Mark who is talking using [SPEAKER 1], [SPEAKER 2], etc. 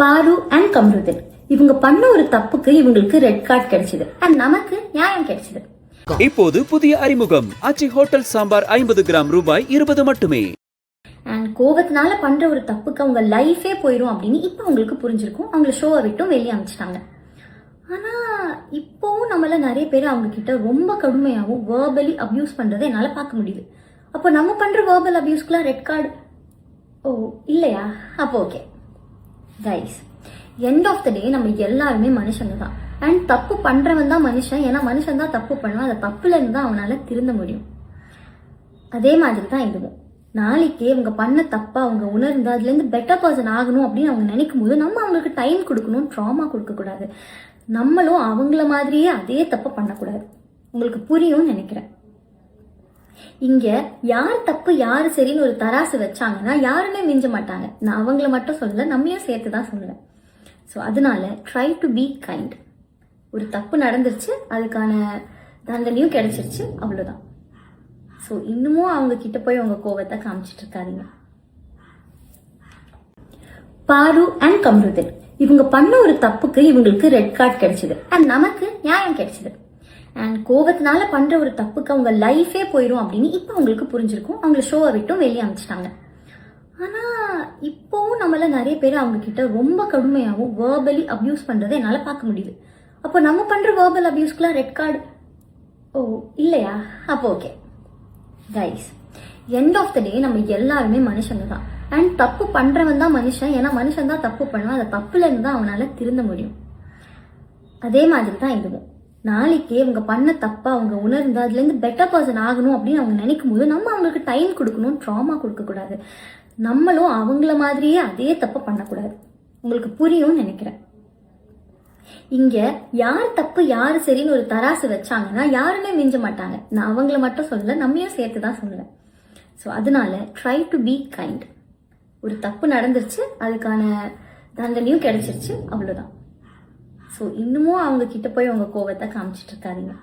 [SPEAKER 1] பாரு அண்ட் கம்ருதீன் இவங்க பண்ண ஒரு தப்புக்கு இவங்களுக்கு ரெட் கார்டு கிடைச்சது அண்ட் நமக்கு நியாயம் கிடைச்சது.
[SPEAKER 2] இப்போது புதிய அறிமுகம் ஆச்சி ஹோட்டல் சாம்பார் 50 கிராம் ரூபாய் 20 மட்டுமே.
[SPEAKER 1] அண்ட் கோவத்தினால பண்ற ஒரு தப்புக்கு அவங்க லைஃபே போயிடும் அப்படின்னு இப்போ அவங்களுக்கு புரிஞ்சிருக்கும். அவங்கள ஷோவை விட்டும் வெளியே அனுப்பிச்சிட்டாங்க. ஆனா இப்போவும் நம்மள நிறைய பேர் அவங்க கிட்ட ரொம்ப கடுமையாகவும் வேர்பலி அபியூஸ் பண்றதை என்னால பார்க்க முடியுது. அப்போ நம்ம பண்ற வேர்பல் அபியூஸ்க்குலாம் ரெட் கார்டு இல்லையா? அப்போ okay guys, end of the day நம்ம எல்லாருமே மனுஷங்க தான். அண்ட் தப்பு பண்றவன் தான் மனுஷன். ஏன்னா மனுஷன் தான் தப்பு பண்ணுவான். அந்த தப்புல இருந்து தான் அவனால திருந்த முடியும். அதே மாதிரி தான் இதுவும். நாளைக்கு அவங்க பண்ண தப்பா அவங்க உணர்ந்து அதுல இருந்து பெட்டர் பர்சன் ஆகணும் அப்படின்னு அவங்க நினைக்கும் போது நம்ம அவங்களுக்கு டைம் கொடுக்கணும், ட்ராமா கொடுக்க கூடாது. நம்மளும் அவங்கள மாதிரியே அதே தப்பை பண்ணக்கூடாது. உங்களுக்கு புரியும்னு நினைக்கிறேன். இங்க யார் தப்பு யாரு சரின்னு ஒரு தராசு வச்சாங்கன்னா யாருமே மிஞ்ச மாட்டாங்க. நான் அவங்கள மட்டும் சொல்லல, நம்மையும் சேர்த்து தான் சொல்லுவேன். ஸோ அதனால ட்ரை டு பி கைண்ட். ஒரு தப்பு நடந்துருச்சு, அதுக்கான தண்டனையும் கிடைச்சிருச்சு, அவ்வளோதான். ஸோ இன்னமும் அவங்க கிட்ட போய் அவங்க கோவத்தை காமிச்சிட்டு இருக்காதீங்க. பாரு அண்ட் கம்ருதீன் இவங்க பண்ண ஒரு தப்புக்கு இவங்களுக்கு ரெட் கார்டு கிடைச்சது அண்ட் நமக்கு நியாயம் கிடைச்சது. அண்ட் கோவத்தினால பண்ற ஒரு தப்புக்கு அவங்க லைஃபே போயிடும் அப்படின்னு இப்போ அவங்களுக்கு புரிஞ்சிருக்கும். அவங்கள ஷோவை விட்டும் வெளியே அனுப்பிச்சிட்டாங்க. ஆனா இப்போவும் நம்மள நிறைய பேர் அவங்க கிட்ட ரொம்ப கடுமையாகவும் வேர்பலி அபியூஸ் பண்றதை என்னால பார்க்க முடியுது. அப்போ நம்ம பண்ற வேர்பல் அபியூஸ்க்குலாம் ரெட் கார்டு இல்லையா? அப்போ okay guys, end of the day நம்ம எல்லாருமே மனுஷங்க தான். அண்ட் தப்பு பண்றவன் தான் மனுஷன். ஏன்னா மனுஷன் தான் தப்பு பண்ணுவான். அந்த தப்புல இருந்து தான் அவனால திருந்த முடியும். அதே மாதிரி தான் இதுவும். நாளைக்கு அவங்க பண்ண தப்பா அவங்க உணர்ந்து அதுல இருந்து பெட்டர் பர்சன் ஆகணும் அப்படின்னு அவங்க நினைக்கும் போது நம்ம அவங்களுக்கு டைம் கொடுக்கணும், ட்ராமா கொடுக்க கூடாது. நம்மளும் அவங்கள மாதிரியே அதே தப்பை பண்ணக்கூடாது. உங்களுக்கு புரியும்னு நினைக்கிறேன். இங்க யார் தப்பு யாரு சரின்னு ஒரு தராசு வச்சாங்கன்னா யாருமே மிஞ்ச மாட்டாங்க. நான் அவங்கள மட்டும் சொல்லல, நம்மையும் சேர்த்து தான் சொல்லுவேன். ஸோ அதனால ட்ரை டு பி கைண்ட். ஒரு தப்பு நடந்துருச்சு, அதுக்கான தண்டனையும் கிடைச்சிருச்சு, அவ்வளோதான். ஸோ இன்னமும் அவங்க கிட்ட போய் அவங்க கோவத்தை காமிச்சிட்டு இருக்காதீங்க.